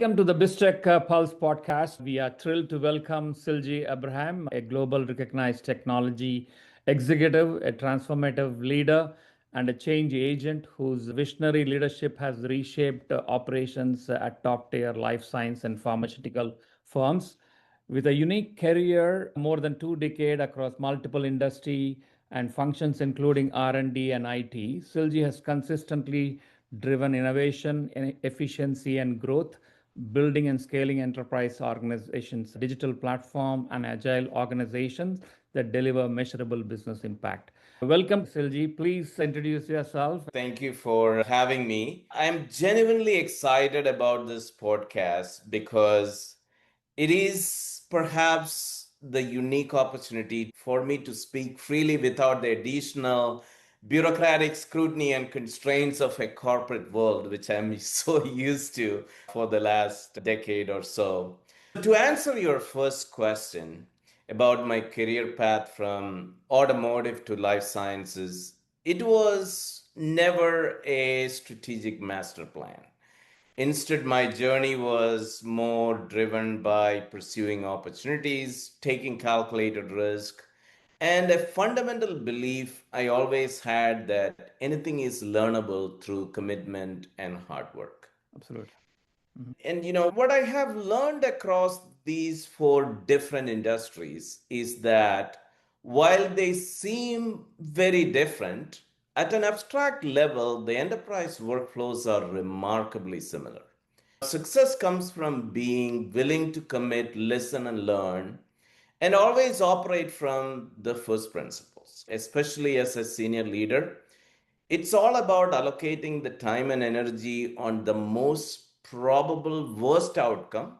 Welcome to the BizTech Pulse podcast. We are thrilled to welcome Silji Abraham, a global recognized technology executive, a transformative leader, and a change agent whose visionary leadership has reshaped operations at top tier life science and pharmaceutical firms. With a unique career, more than 2 decades across multiple industry and functions, including R&D and IT, Silji has consistently driven innovation, efficiency, and growth, building and scaling enterprise organizations, digital platform, and agile organizations that deliver measurable business impact. Welcome, Silji. Please introduce yourself. Thank you for having me. I'm genuinely excited about this podcast because it is perhaps the unique opportunity for me to speak freely without the additional bureaucratic scrutiny and constraints of a corporate world, which I'm so used to for the last decade or so. To answer your first question about my career path from automotive to life sciences, it was never a strategic master plan. Instead, my journey was more driven by pursuing opportunities, taking calculated risk, and a fundamental belief I always had that anything is learnable through commitment and hard work. Absolutely. And what I have learned across these four different industries is that while they seem very different, at an abstract level, the enterprise workflows are remarkably similar. Success comes from being willing to commit, listen, and learn, and always operate from the first principles. Especially as a senior leader, it's all about allocating the time and energy on the most probable worst outcome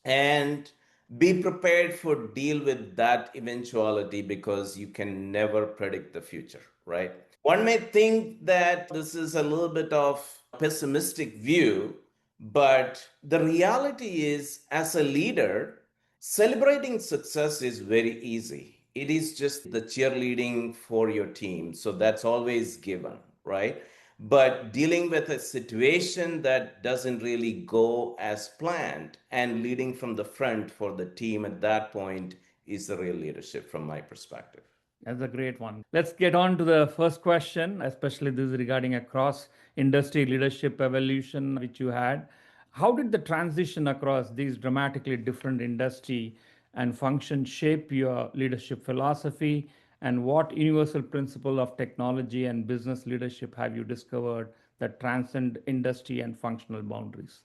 and be prepared for deal with that eventuality because you can never predict the future, right? One may think that this is a little bit of pessimistic view, but the reality is, as a leader, celebrating success is very easy. It is just the cheerleading for your team. So that's always given, right? But dealing with a situation that doesn't really go as planned and leading from the front for the team at that point is the real leadership from my perspective. That's a great one. Let's get on to the first question, especially this regarding a cross industry leadership evolution which you had. How did the transition across these dramatically different industry and functions shape your leadership philosophy? And what universal principle of technology and business leadership have you discovered that transcend industry and functional boundaries?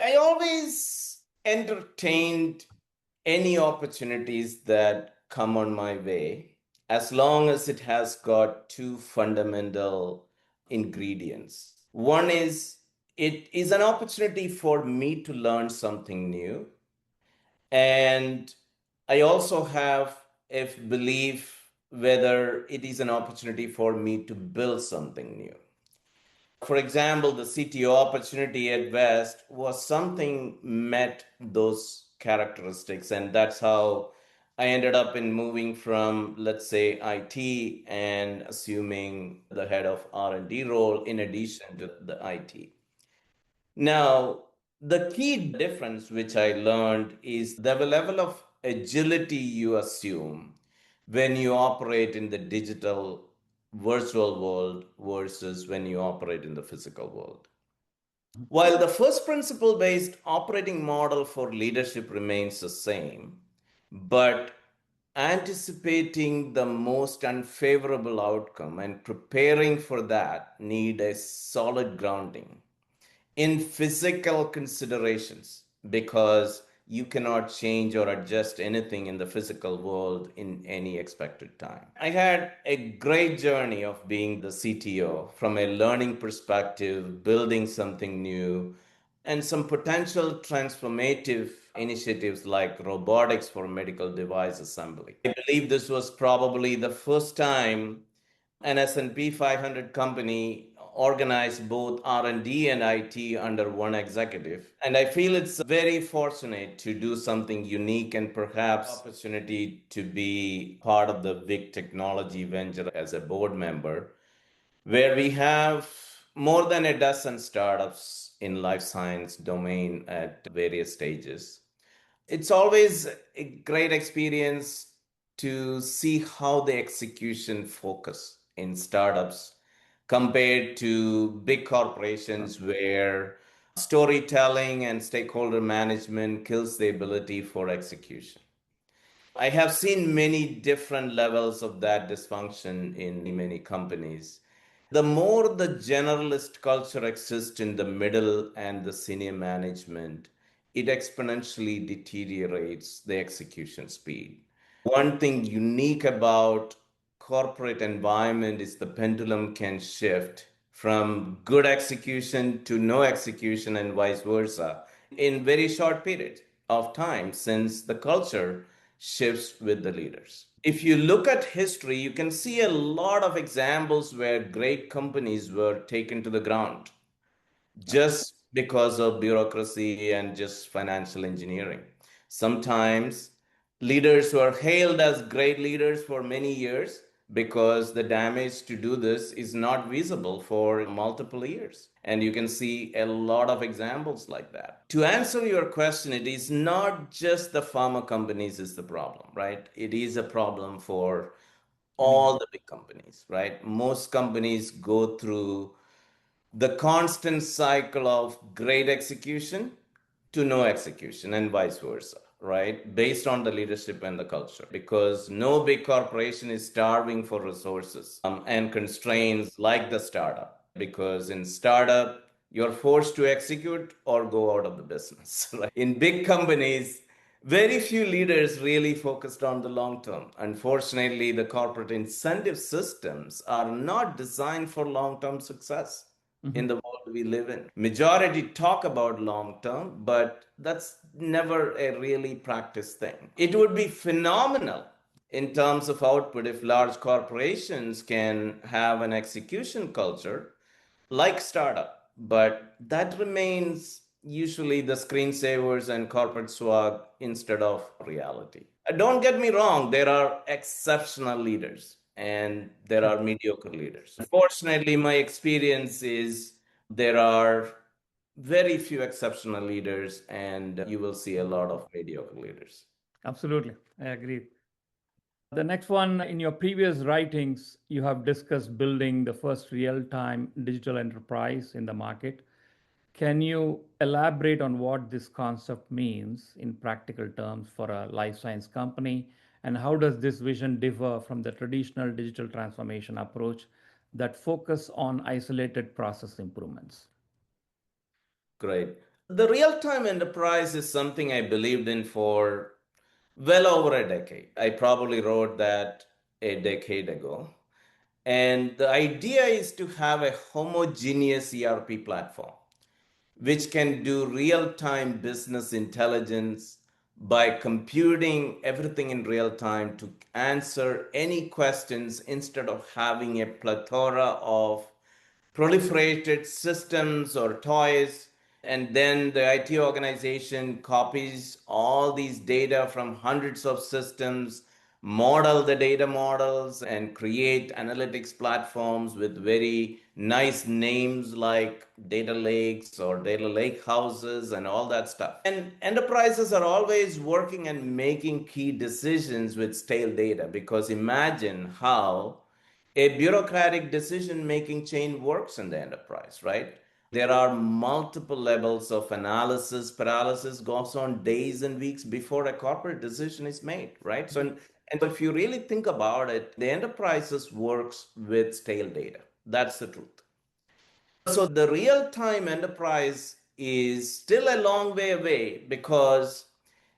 I always entertained any opportunities that come on my way as long as it has got two fundamental ingredients. One is it is an opportunity for me to learn something new. And I also have a belief whether it is an opportunity for me to build something new. For example, the CTO opportunity at West was something met those characteristics, and that's how I ended up in moving from, let's say, IT and assuming the head of R&D role in addition to the IT. Now, the key difference which I learned is the level of agility you assume when you operate in the digital virtual world versus when you operate in the physical world. While the first principle based operating model for leadership remains the same, but anticipating the most unfavorable outcome and preparing for that need a solid grounding in physical considerations because you cannot change or adjust anything in the physical world in any expected time. I had a great journey of being the CTO from a learning perspective, building something new, and some potential transformative initiatives like robotics for medical device assembly. I believe this was probably the first time an S&P 500 company organized both R&D and IT under one executive. And I feel it's very fortunate to do something unique and perhaps opportunity to be part of the big technology venture as a board member, where we have more than a dozen startups in life science domain at various stages. It's always a great experience to see how the execution focus in startups compared to big corporations where storytelling and stakeholder management kills the ability for execution. I have seen many different levels of that dysfunction in many companies. The more the generalist culture exists in the middle and the senior management, it exponentially deteriorates the execution speed. One thing unique about corporate environment is the pendulum can shift from good execution to no execution and vice versa in very short period of time since the culture shifts with the leaders. If you look at history, you can see a lot of examples where great companies were taken to the ground just because of bureaucracy and just financial engineering. Sometimes leaders were hailed as great leaders for many years because the damage to do this is not visible for multiple years. And you can see a lot of examples like that. To answer your question, it is not just the pharma companies is the problem, right? It is a problem for all the big companies, right? Most companies go through the constant cycle of great execution to no execution and vice versa, right? Based on the leadership and the culture, because no big corporation is starving for resources and constraints like the startup. Because in startup, you're forced to execute or go out of the business. Right? In big companies, very few leaders really focused on the long term. Unfortunately, the corporate incentive systems are not designed for long term success in the world we live in. Majority talk about long term, but that's never a really practiced thing. It would be phenomenal in terms of output if large corporations can have an execution culture like startup, but that remains usually the screensavers and corporate swag instead of reality. Don't get me wrong, there are exceptional leaders and there are mediocre leaders. Unfortunately, my experience is there are very few exceptional leaders and you will see a lot of mediocre leaders. Absolutely, I agree. The next one, in your previous writings, you have discussed building the first real time digital enterprise in the market. Can you elaborate on what this concept means in practical terms for a life science company? And how does this vision differ from the traditional digital transformation approach that focus on isolated process improvements? Great. The real time enterprise is something I believed in for well over a decade. I probably wrote that a decade ago. And the idea is to have a homogeneous ERP platform which can do real time business intelligence by computing everything in real time to answer any questions instead of having a plethora of proliferated systems or toys. And then the IT organization copies all these data from hundreds of systems, model the data models, and create analytics platforms with very nice names like data lakes or data lake houses and all that stuff. And enterprises are always working and making key decisions with stale data because imagine how a bureaucratic decision making chain works in the enterprise, right? There are multiple levels of analysis. Paralysis goes on days and weeks before a corporate decision is made, right? And if you really think about it, the enterprises works with stale data. That's the truth. So the real time enterprise is still a long way away because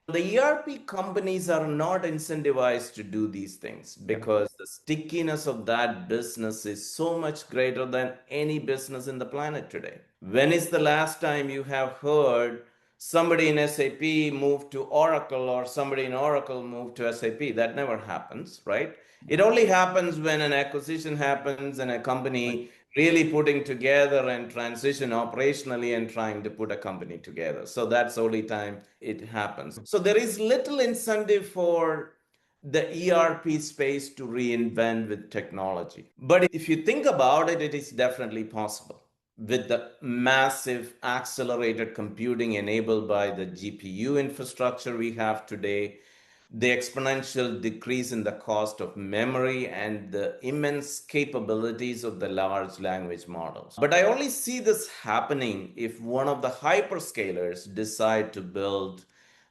the ERP companies are not incentivized to do these things because the stickiness of that business is so much greater than any business in the planet today. When is the last time you have heard somebody in SAP moved to Oracle or somebody in Oracle moved to SAP? That never happens, right? It only happens when an acquisition happens and a company really putting together and transition operationally and trying to put a company together. So that's the only time it happens. So there is little incentive for the ERP space to reinvent with technology. But if you think about it, it is definitely possible with the massive accelerated computing enabled by the GPU infrastructure we have today, the exponential decrease in the cost of memory, and the immense capabilities of the large language models. But I only see this happening if one of the hyperscalers decide to build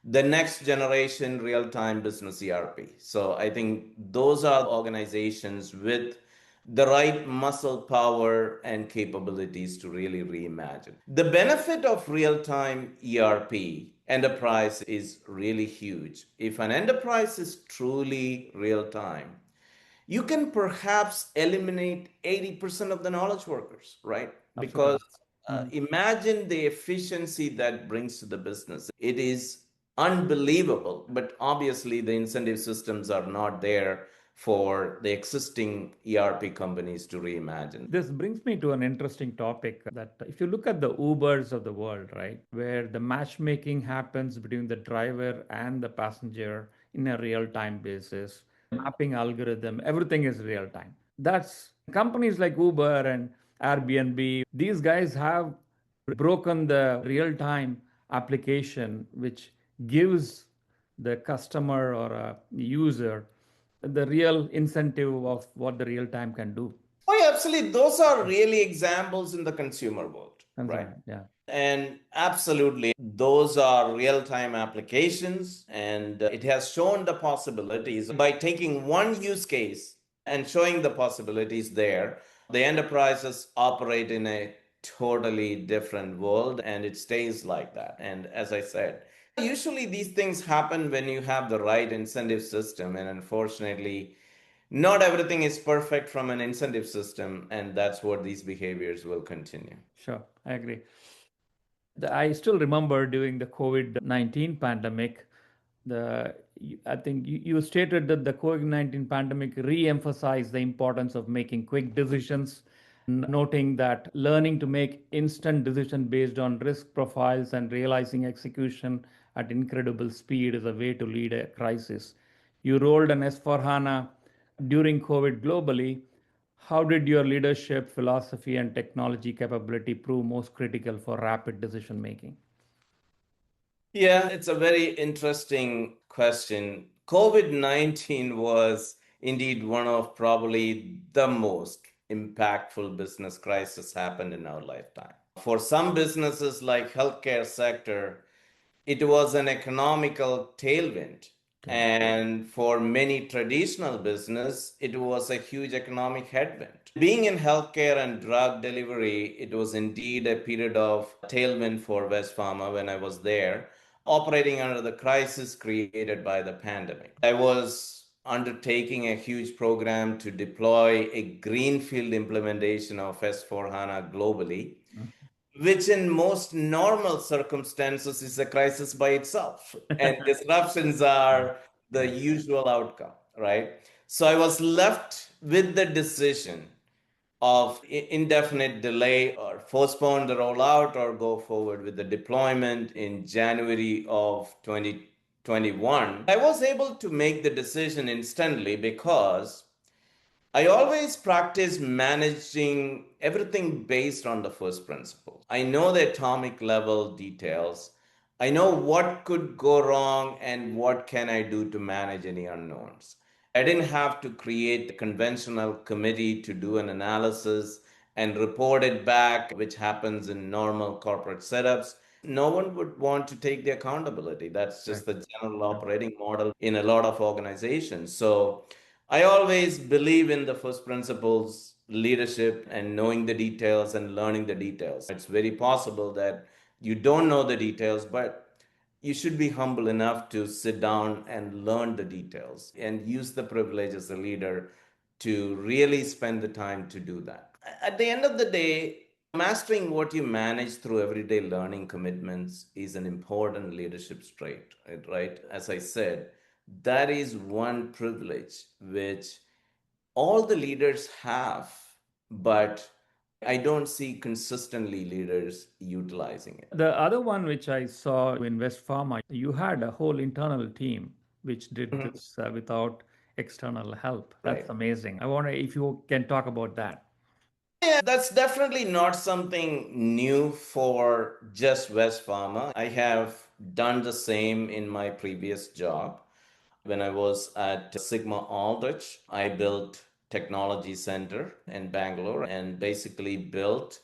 the next generation real-time business ERP. So I think those are organizations with the right muscle power and capabilities to really reimagine. The benefit of real-time ERP enterprise is really huge. If an enterprise is truly real-time, you can perhaps eliminate 80% of the knowledge workers, right? Because imagine the efficiency that brings to the business. It is unbelievable, but obviously the incentive systems are not there for the existing ERP companies to reimagine. This brings me to an interesting topic that if you look at the Ubers of the world, right, where the matchmaking happens between the driver and the passenger in a real time basis, mapping algorithm, everything is real time. That's companies like Uber and Airbnb, these guys have broken the real time application, which gives the customer or a user the real incentive of what the real time can do. Oh, yeah, absolutely. Those are really examples in the consumer world, right? Yeah. And absolutely, those are real time applications, and it has shown the possibilities. By taking one use case and showing the possibilities there, the enterprises operate in a totally different world, and it stays like that. And as I said, usually these things happen when you have the right incentive system, and unfortunately, not everything is perfect from an incentive system, and that's what these behaviors will continue. Sure, I agree. I still remember during the COVID-19 pandemic, I think you stated that the COVID-19 pandemic re-emphasized the importance of making quick decisions, noting that learning to make instant decision based on risk profiles and realizing execution at incredible speed is a way to lead a crisis. You rolled an S4HANA during COVID globally. How did your leadership, philosophy, and technology capability prove most critical for rapid decision making? Yeah, it's a very interesting question. COVID-19 was indeed one of probably the most impactful business crisis happened in our lifetime. For some businesses like healthcare sector, it was an economical tailwind. And for many traditional business, it was a huge economic headwind. Being in healthcare and drug delivery, it was indeed a period of tailwind for West Pharma when I was there, operating under the crisis created by the pandemic. I was undertaking a huge program to deploy a greenfield implementation of S4HANA globally, which in most normal circumstances is a crisis by itself. And disruptions are the usual outcome, right? So I was left with the decision of indefinite delay or postpone the rollout or go forward with the deployment in January of 2021. I was able to make the decision instantly because I always practice managing everything based on the first principle. I know the atomic level details. I know what could go wrong and what can I do to manage any unknowns. I didn't have to create a conventional committee to do an analysis and report it back, which happens in normal corporate setups. No one would want to take the accountability. That's just the general operating model in a lot of organizations. So I always believe in the first principles leadership and knowing the details and learning the details. It's very possible that you don't know the details, but you should be humble enough to sit down and learn the details and use the privilege as a leader to really spend the time to do that. At the end of the day, mastering what you manage through everyday learning commitments is an important leadership trait, right? As I said, that is one privilege which all the leaders have, but I don't see consistently leaders utilizing it. The other one which I saw in West Pharma, you had a whole internal team which did this without external help. That's Right. amazing. I wonder if you can talk about that. Yeah, that's definitely not something new for just West Pharma. I have done the same in my previous job. When I was at Sigma Aldrich, I built technology center in Bangalore and basically built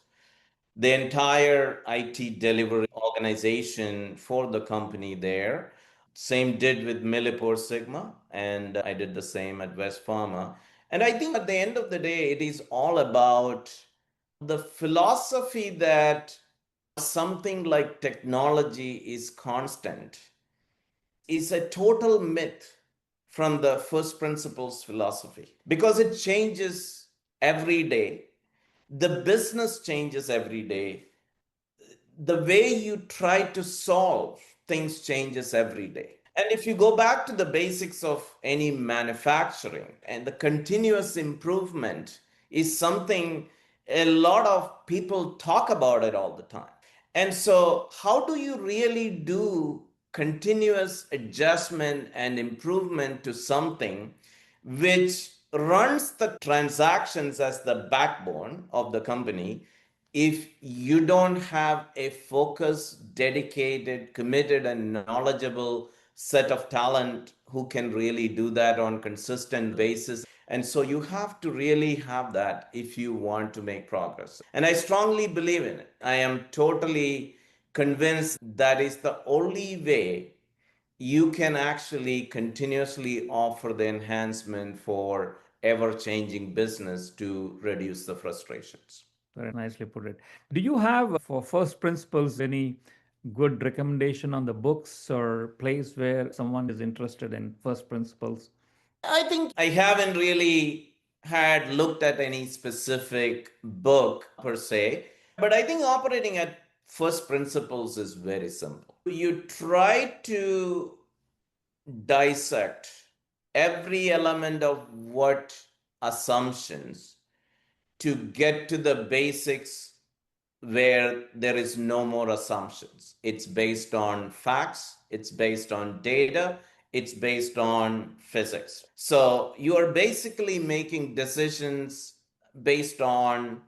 the entire IT delivery organization for the company there. Same did with Millipore Sigma, and I did the same at West Pharma. And I think at the end of the day, it is all about the philosophy that something like technology is constant is a total myth from the first principles philosophy because it changes every day. The business changes every day. The way you try to solve things changes every day. And if you go back to the basics of any manufacturing, and the continuous improvement is something a lot of people talk about it all the time. And so, how do you really do continuous adjustment and improvement to something which runs the transactions as the backbone of the company if you don't have a focused, dedicated, committed, and knowledgeable set of talent who can really do that on consistent basis? And so you have to really have that if you want to make progress. And I strongly believe in it. I am totally convinced that is the only way you can actually continuously offer the enhancement for ever changing business to reduce the frustrations. Very nicely put it. Do you have, for first principles, any good recommendation on the books or place where someone is interested in first principles? I think I haven't really had looked at any specific book per se, but I think operating at first principles is very simple. You try to dissect every element of what assumptions to get to the basics where there is no more assumptions. It's based on facts, it's based on data, it's based on physics. So you are basically making decisions based on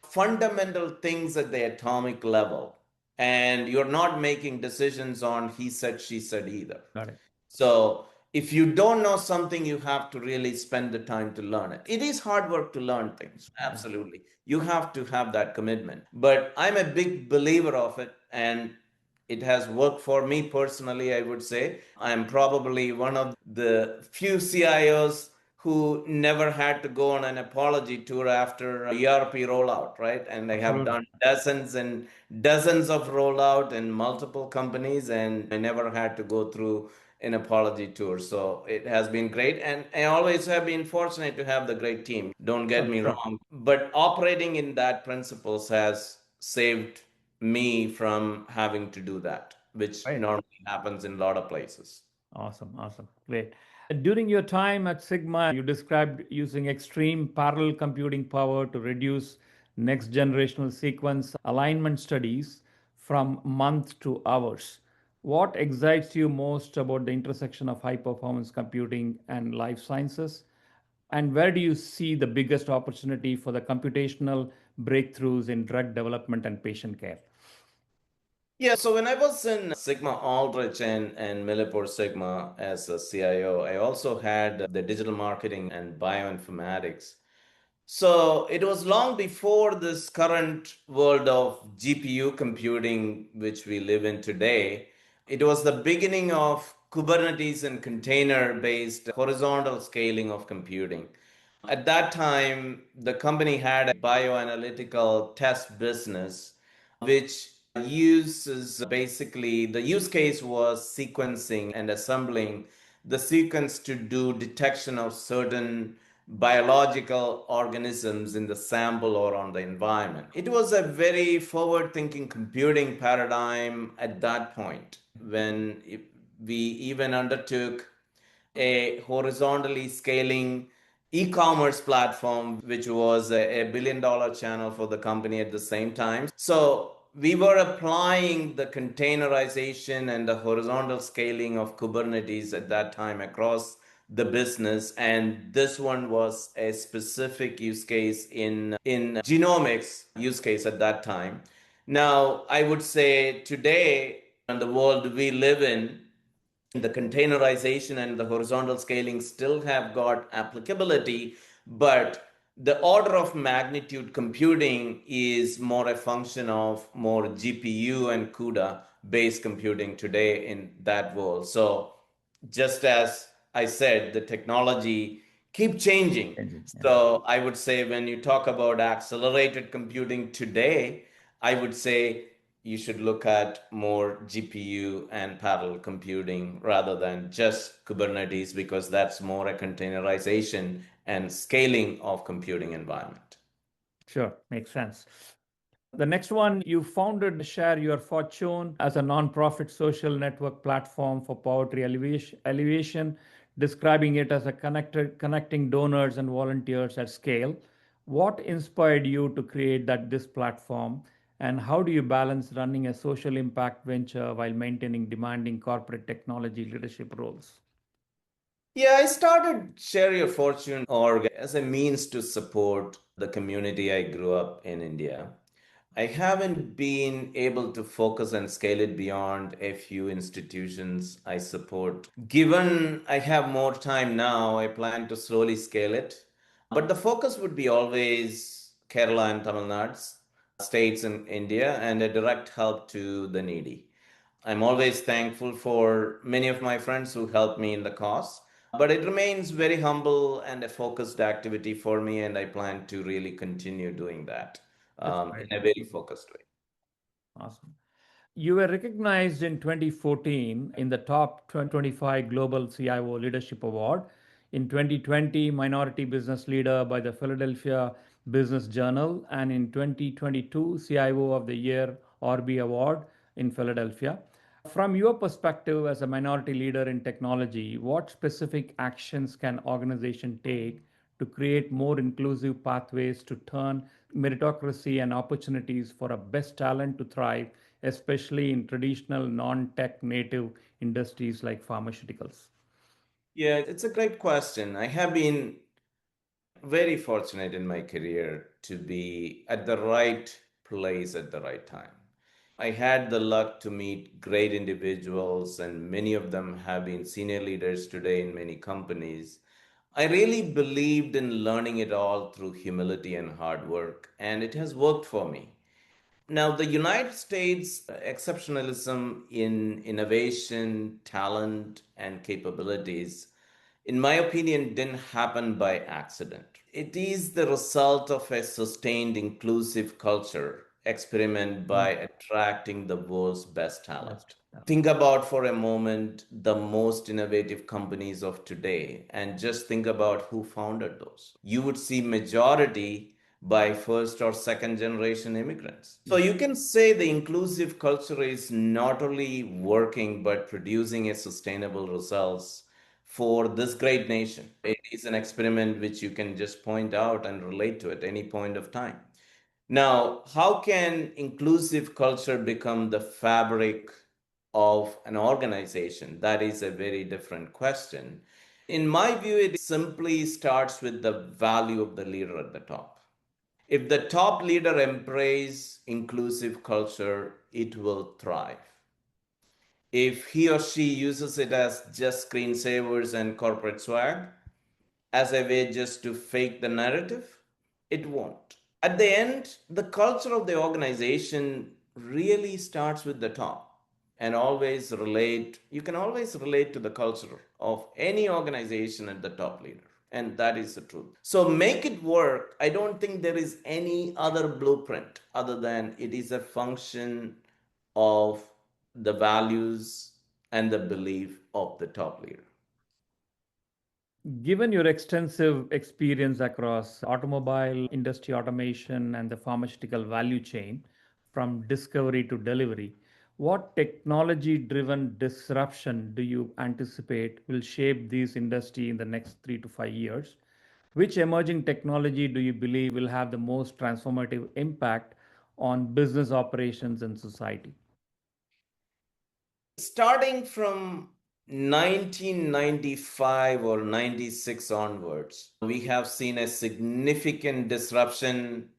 fundamental things at the atomic level. And you're not making decisions on he said, she said either. Got it. So if you don't know something, you have to really spend the time to learn it. It is hard work to learn things. Absolutely. You have to have that commitment. But I'm a big believer of it, and it has worked for me personally, I would say. I'm probably one of the few CIOs who never had to go on an apology tour after ERP rollout, right? And I have done dozens and dozens of rollout in multiple companies, and I never had to go through an apology tour. So it has been great. And I always have been fortunate to have the great team. Don't get me wrong. But operating in that principles has saved me from having to do that, which Right. normally happens in a lot of places. Awesome, awesome. Great. During your time at Sigma, you described using extreme parallel computing power to reduce next generational sequence alignment studies from months to hours. What excites you most about the intersection of high performance computing and life sciences? And where do you see the biggest opportunity for the computational breakthroughs in drug development and patient care? Yeah, so when I was in Sigma Aldrich and Millipore Sigma as a CIO, I also had the digital marketing and bioinformatics. So it was long before this current world of GPU computing, which we live in today. It was the beginning of Kubernetes and container based horizontal scaling of computing. At that time, the company had a bioanalytical test business, which uses basically the use case was sequencing and assembling the sequence to do detection of certain biological organisms in the sample or on the environment. It was a very forward thinking computing paradigm at that point when we even undertook a horizontally scaling e-commerce platform, which was a billion-dollar channel for the company at the same time. So we were applying the containerization and the horizontal scaling of Kubernetes at that time across the business. And this one was a specific use case in genomics use case at that time. Now, I would say today, in the world we live in, the containerization and the horizontal scaling still have got applicability, but the order of magnitude computing is more a function of more GPU and CUDA based computing today in that world. So just as I said, the technology keep changing. So I would say when you talk about accelerated computing today, I would say you should look at more GPU and parallel computing rather than just Kubernetes, because that's more a containerization and scaling of computing environment. Sure, makes sense. The next one, you founded Share Your Fortune as a non-profit social network platform for poverty alleviation, describing it as a connecting donors and volunteers at scale. What inspired you to create this platform, and how do you balance running a social impact venture while maintaining demanding corporate technology leadership roles? Yeah, I started Share Your Fortune org as a means to support the community I grew up in India. I haven't been able to focus and scale it beyond a few institutions I support. Given I have more time now, I plan to slowly scale it. But the focus would be always Kerala and Tamil Nadu, states in India, and a direct help to the needy. I'm always thankful for many of my friends who helped me in the cause, but it remains very humble and a focused activity for me, and I plan to really continue doing that That's great. in a very focused way. Awesome. You were recognized in 2014 in the top 25 Global CIO Leadership Award, in 2020 Minority Business Leader by the Philadelphia Business Journal, and in 2022 CIO of the Year Orbi Award in Philadelphia. From your perspective as a minority leader in technology, what specific actions can organization take to create more inclusive pathways to turn meritocracy and opportunities for a best talent to thrive, especially in traditional non-tech native industries like pharmaceuticals? Yeah, it's a great question. I have been very fortunate in my career to be at the right place at the right time. I had the luck to meet great individuals, and many of them have been senior leaders today in many companies. I really believed in learning it all through humility and hard work, and it has worked for me. Now, the United States exceptionalism in innovation, talent, and capabilities, in my opinion, didn't happen by accident. It is the result of a sustained inclusive culture experiment by attracting the world's best talent. Think about for a moment the most innovative companies of today and just think about who founded those. You would see majority by first or second generation immigrants. So you can say the inclusive culture is not only working but producing a sustainable results for this great nation. It is an experiment which you can just point out and relate to at any point of time. Now, how can inclusive culture become the fabric of an organization? That is a very different question. In my view, it simply starts with the value of the leader at the top. If the top leader embraces inclusive culture, it will thrive. If he or she uses it as just screensavers and corporate swag, as a way just to fake the narrative, it won't. At the end, the culture of the organization really starts with the top, and always relate, you can always relate to the culture of any organization at the top leader. And that is the truth. So make it work. I don't think there is any other blueprint other than it is a function of the values and the belief of the top leader. Given your extensive experience across automobile industry automation and the pharmaceutical value chain, from discovery to delivery, what technology driven disruption do you anticipate will shape this industry in the next 3 to 5 years? Which emerging technology do you believe will have the most transformative impact on business operations and society? Starting from 1995 or 96 onwards, we have seen a significant disruption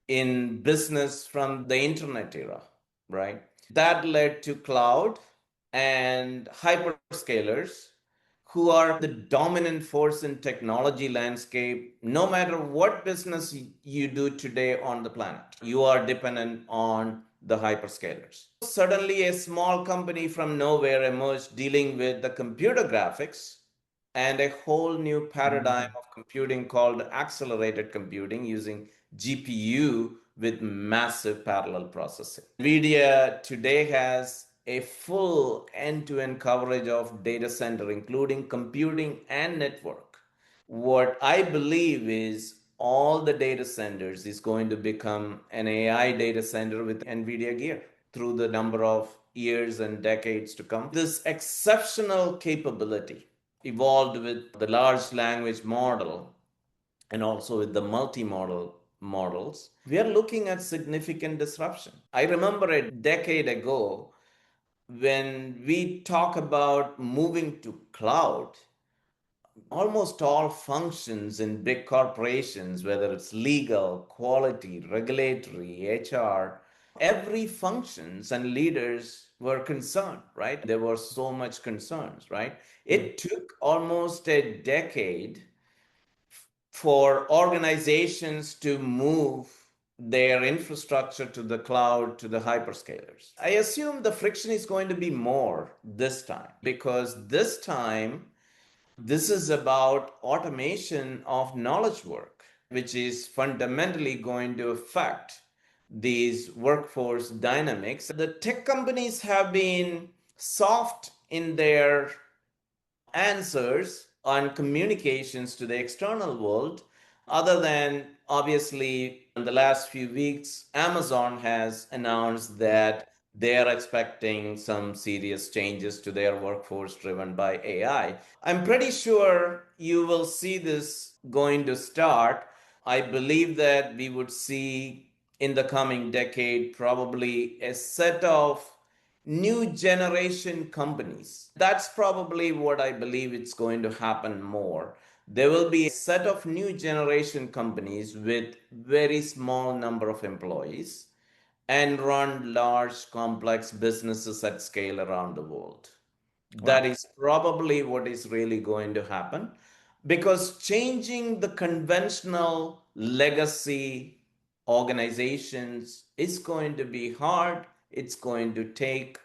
in business from the internet era, right? That led to cloud and hyperscalers who are the dominant force in technology landscape. No matter what business you do today on the planet, you are dependent on the hyperscalers. Suddenly a small company from nowhere emerged dealing with the computer graphics and a whole new paradigm of computing called accelerated computing using GPU with massive parallel processing. NVIDIA today has a full end-to-end coverage of data center, including computing and network. What I believe is all the data centers is going to become an AI data center with NVIDIA gear through the number of years and decades to come. This exceptional capability evolved with the large language model and also with the multimodal models. We are looking at significant disruption. I remember a decade ago when we talk about moving to cloud, almost all functions in big corporations, whether it's legal, quality, regulatory, HR, every functions and leaders were concerned, right? There were so much concerns, right? It took almost a decade for organizations to move their infrastructure to the cloud, to the hyperscalers. I assume the friction is going to be more this time because this time this is about automation of knowledge work, which is fundamentally going to affect these workforce dynamics. The tech companies have been soft in their answers on communications to the external world, other than obviously in the last few weeks, Amazon has announced that they are expecting some serious changes to their workforce driven by AI. I'm pretty sure you will see this going to start. I believe that we would see in the coming decade probably a set of new generation companies. That's probably what I believe it's going to happen more. There will be a set of new generation companies with very small number of employees and run large complex businesses at scale around the world. That is probably what is really going to happen because changing the conventional legacy organizations is going to be hard. It's going to take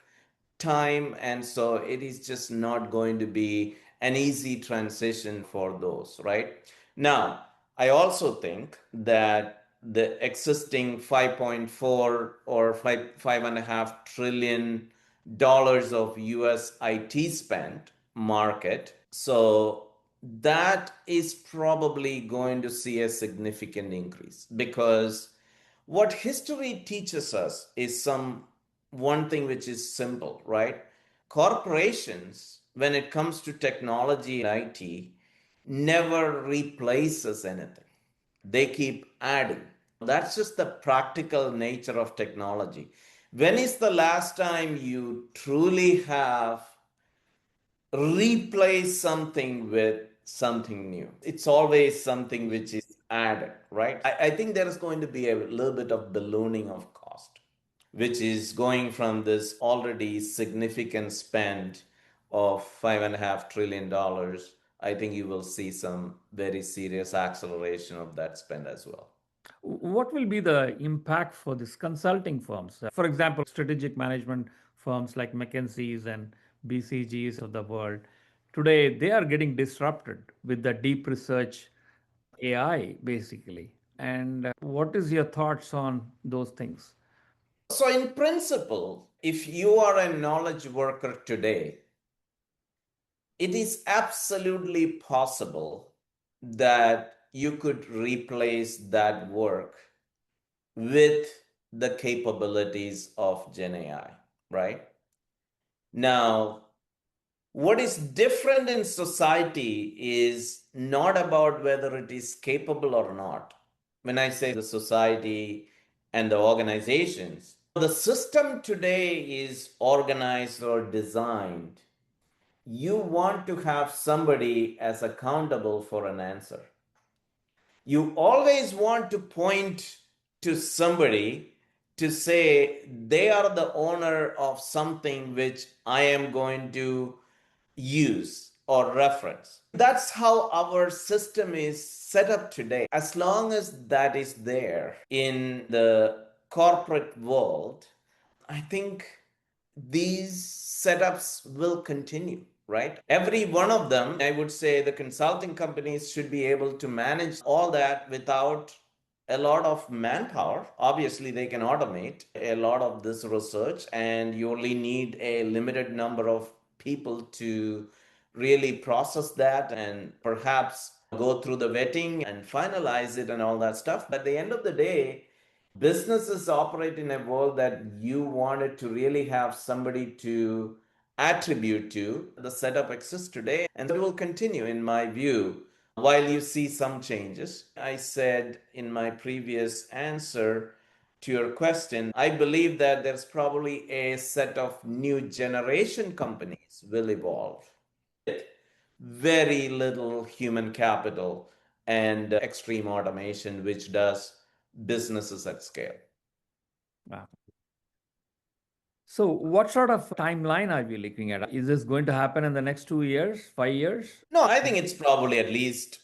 time, and so it is just not going to be an easy transition for those, right? Now, I also think that the existing 5.4 or 5.5 trillion dollars of US IT spend market, so that is probably going to see a significant increase because what history teaches us is one thing which is simple, right? Corporations, when it comes to technology and IT, never replaces anything. They keep adding. That's just the practical nature of technology. When is the last time you truly have replace something with something new? It's always something which is added, right? I think there is going to be a little bit of ballooning of cost, which is going from this already significant spend of $5.5 trillion. I think you will see some very serious acceleration of that spend as well. What will be the impact for these consulting firms? For example, strategic management firms like McKinsey's and BCG's of the world. Today, they are getting disrupted with the deep research AI, basically. And what is your thoughts on those things? So, in principle, if you are a knowledge worker today, it is absolutely possible that you could replace that work with the capabilities of Gen AI, right? Now, what is different in society is not about whether it is capable or not. When I say the society and the organizations, the system today is organized or designed you want to have somebody as accountable for an answer. You always want to point to somebody to say they are the owner of something which I am going to use or reference. That's how our system is set up today. As long as that is there in the corporate world, I think these setups will continue, right? Every one of them, I would say the consulting companies should be able to manage all that without a lot of manpower. Obviously, they can automate a lot of this research, and you only need a limited number of people to really process that and perhaps go through the vetting and finalize it and all that stuff. But at the end of the day, businesses operate in a world that you wanted to really have somebody to attribute to. The setup exists today and it will continue, in my view, while you see some changes. I said in my previous answer to your question, I believe that there's probably a set of new generation companies will evolve. Very little human capital and extreme automation, which does businesses at scale. Wow. So, what sort of timeline are we looking at? Is this going to happen in the next 2 years, 5 years? No, I think it's probably at least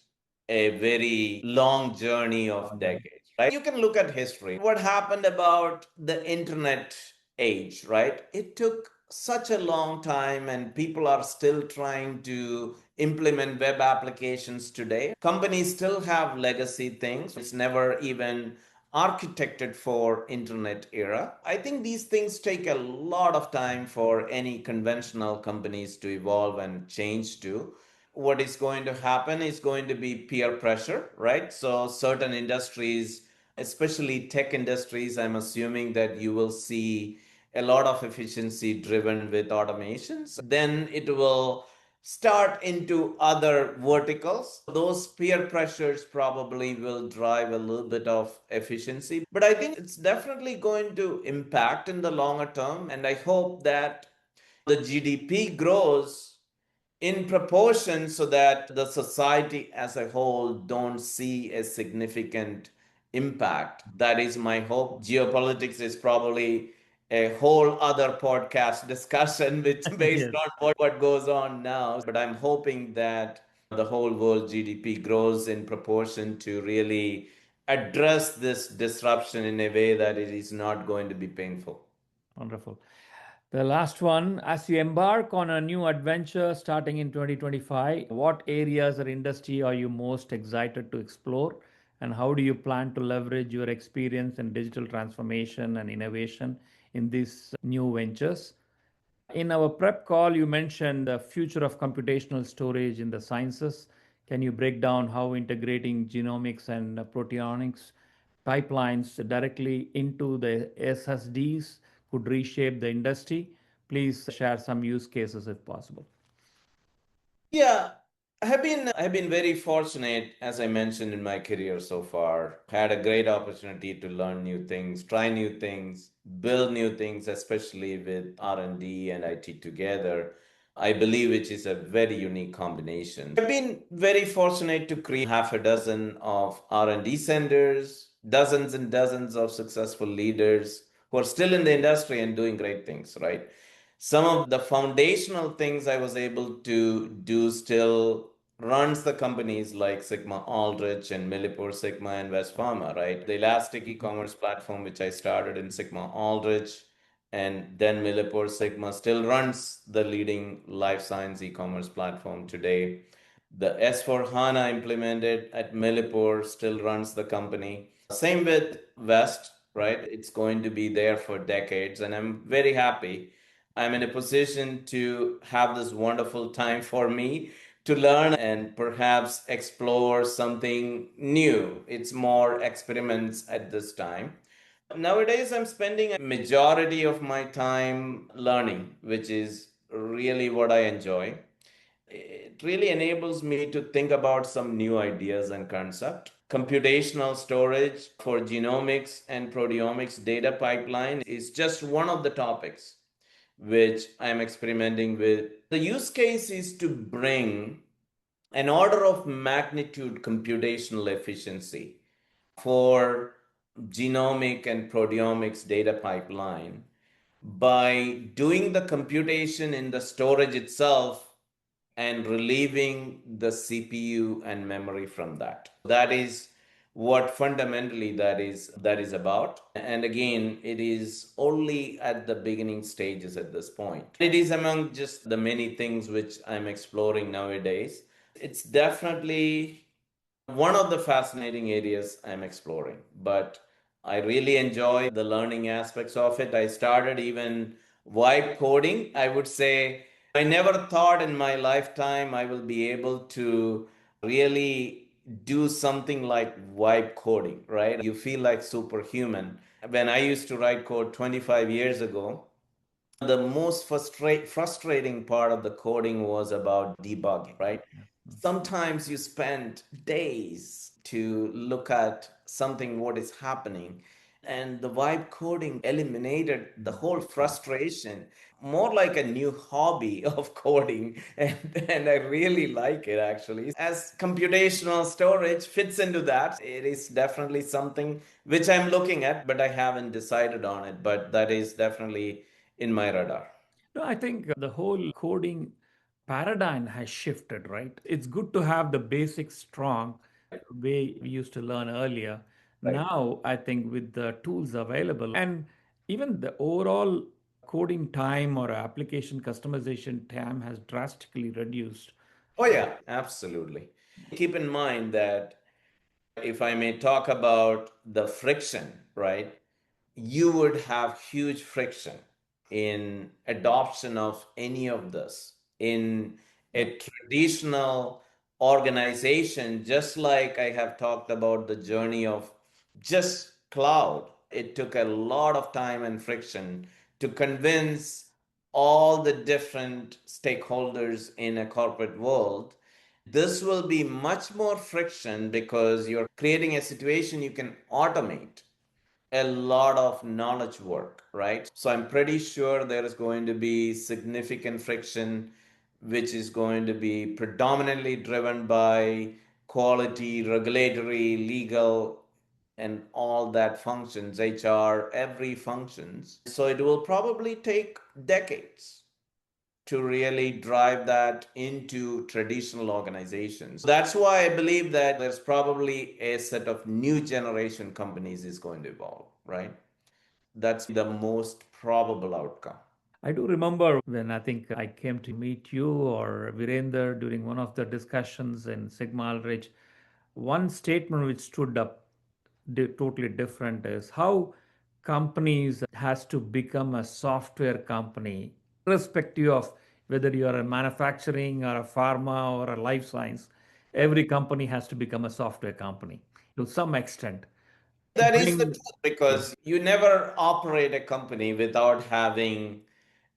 a very long journey of decades, right? You can look at history. What happened about the internet age, right? It took such a long time, and people are still trying to implement web applications today. Companies still have legacy things. It's never even architected for internet era. I think these things take a lot of time for any conventional companies to evolve and change to. What is going to happen is going to be peer pressure, right? So certain industries, especially tech industries, I'm assuming that you will see a lot of efficiency driven with automations. Then it will start into other verticals. Those peer pressures probably will drive a little bit of efficiency, but I think it's definitely going to impact in the longer term. And I hope that the GDP grows in proportion so that the society as a whole don't see a significant impact. That is my hope. Geopolitics is probably a whole other podcast discussion which based Yes. on what goes on now, but I'm hoping that the whole world GDP grows in proportion to really address this disruption in a way that it is not going to be painful. Wonderful. The last one, as you embark on a new adventure starting in 2025, what areas or industry are you most excited to explore? And how do you plan to leverage your experience in digital transformation and innovation in these new ventures? In our prep call, you mentioned the future of computational storage in the sciences. Can you break down how integrating genomics and proteomics pipelines directly into the SSDs could reshape the industry? Please share some use cases if possible. Yeah, I've been very fortunate, as I mentioned in my career so far. Had a great opportunity to learn new things, try new things, build new things, especially with R&D and IT together. I believe which is a very unique combination. I've been very fortunate to create half a dozen of R&D centers, dozens and dozens of successful leaders who are still in the industry and doing great things, right? Some of the foundational things I was able to do still runs the companies like Sigma Aldrich and Millipore Sigma and West Pharma, right? The Elastic e-commerce platform, which I started in Sigma Aldrich and then Millipore Sigma, still runs the leading life science e-commerce platform today. The S4 HANA implemented at Millipore still runs the company. Same with West, right? It's going to be there for decades, and I'm very happy I'm in a position to have this wonderful time for me to learn and perhaps explore something new. It's more experiments at this time. Nowadays, I'm spending a majority of my time learning, which is really what I enjoy. It really enables me to think about some new ideas and concept. Computational storage for genomics and proteomics data pipeline is just one of the topics which I'm experimenting with. The use case is to bring an order of magnitude computational efficiency for genomic and proteomics data pipeline by doing the computation in the storage itself and relieving the CPU and memory from that. That is what fundamentally that is about. And again, it is only at the beginning stages at this point. It is among just the many things which I'm exploring nowadays. It's definitely one of the fascinating areas I'm exploring, but I really enjoy the learning aspects of it. I started even vibe coding. I would say I never thought in my lifetime I will be able to really do something like vibe coding, right? You feel like superhuman. When I used to write code 25 years ago, the most frustrating part of the coding was about debugging, right? Sometimes you spend days to look at something, what is happening. And the vibe coding eliminated the whole frustration, more like a new hobby of coding. And I really like it actually. As computational storage fits into that, it is definitely something which I'm looking at, but I haven't decided on it. But that is definitely in my radar. No, I think the whole coding paradigm has shifted, right? It's good to have the basics strong way we used to learn earlier. Right. Now, I think with the tools available and even the overall coding time or application customization time has drastically reduced. Oh, yeah, absolutely. Keep in mind that if I may talk about the friction, right? You would have huge friction in adoption of any of this in Yeah. a traditional organization, just like I have talked about the journey of just cloud. It took a lot of time and friction to convince all the different stakeholders in a corporate world. This will be much more friction because you're creating a situation you can automate a lot of knowledge work, right? So I'm pretty sure there is going to be significant friction, which is going to be predominantly driven by quality, regulatory, legal, and all that functions, HR, every functions. So it will probably take decades to really drive that into traditional organizations. That's why I believe that there's probably a set of new generation companies is going to evolve, right? That's the most probable outcome. I do remember when I think I came to meet you or Virender during one of the discussions in Sigma Aldrich. One statement which stood up totally different is how companies has to become a software company, irrespective of whether you are a manufacturing or a pharma or a life science. Every company has to become a software company to some extent to That is the bring. truth Yeah. because you never operate a company without having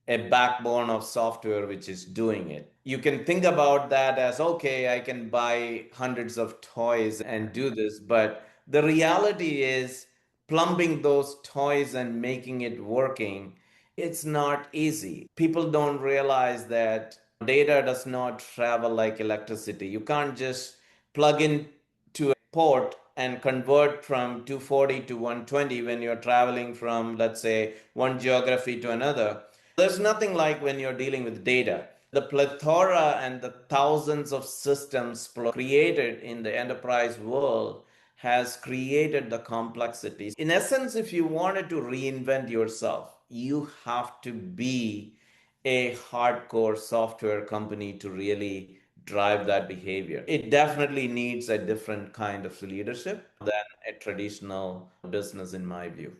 a backbone of software which is doing it. You can think about that as okay, I can buy hundreds of toys and do this, but the reality is plumbing those toys and making it working, it's not easy. People don't realize that data does not travel like electricity. You can't just plug in to a port and convert from 240 to 120 when you're traveling from, let's say, one geography to another. There's nothing like when you're dealing with data. The plethora and the thousands of systems created in the enterprise world has created the complexities. In essence, if you wanted to reinvent yourself, you have to be a hardcore software company to really drive that behavior. It definitely needs a different kind of leadership than a traditional business, in my view.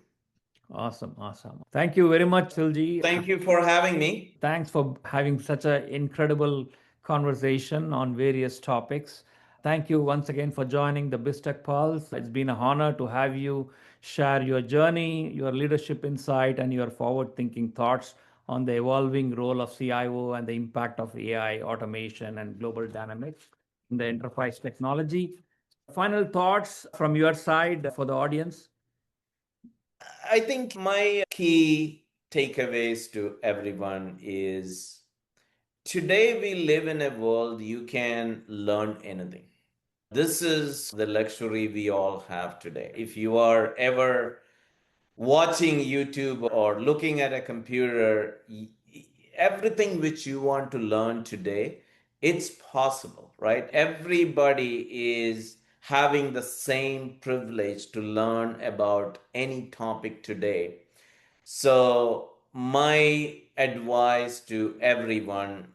Awesome, awesome. Thank you very much, Silji. Thank you for having me. Thanks for having such an incredible conversation on various topics. Thank you once again for joining the BizTech Pulse. It's been an honor to have you share your journey, your leadership insight, and your forward thinking thoughts on the evolving role of CIO and the impact of AI, automation, and global dynamics in the enterprise technology. Final thoughts from your side for the audience? I think my key takeaways to everyone is today we live in a world you can learn anything. This is the luxury we all have today. If you are ever watching YouTube or looking at a computer, everything which you want to learn today, it's possible, right? Everybody is having the same privilege to learn about any topic today. So, my advice to everyone,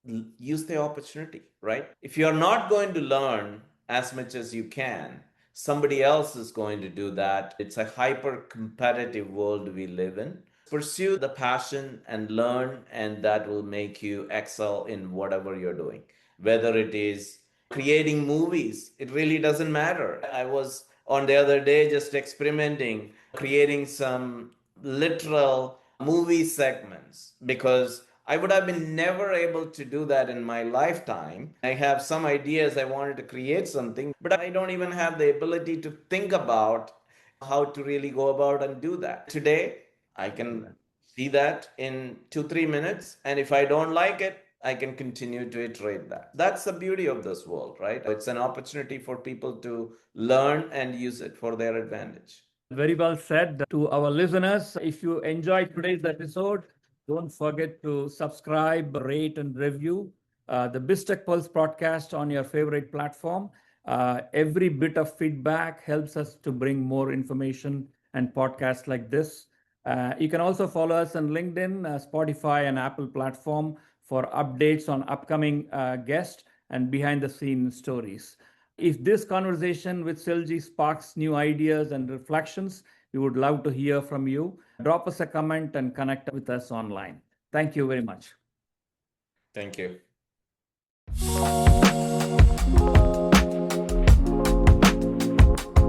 use the opportunity, right? If you're not going to learn as much as you can, somebody else is going to do that. It's a hyper competitive world we live in. Pursue the passion and learn, and that will make you excel in whatever you're doing. Whether it is creating movies, it really doesn't matter. I was on the other day just experimenting, creating some literal movie segments because I would have been never able to do that in my lifetime. I have some ideas, I wanted to create something, but I don't even have the ability to think about how to really go about and do that. Today, I can see that in 2-3 minutes, and if I don't like it, I can continue to iterate that. That's the beauty of this world, right? It's an opportunity for people to learn and use it for their advantage. Very well said. To our listeners, if you enjoyed today's episode, don't forget to subscribe, rate, and review the BizTech Pulse podcast on your favorite platform. Every bit of feedback helps us to bring more information and podcasts like this. You can also follow us on LinkedIn, Spotify, and Apple platform for updates on upcoming guests and behind the scenes stories. If this conversation with Silji sparks new ideas and reflections, we would love to hear from you. Drop us a comment and connect with us online. Thank you very much. Thank you.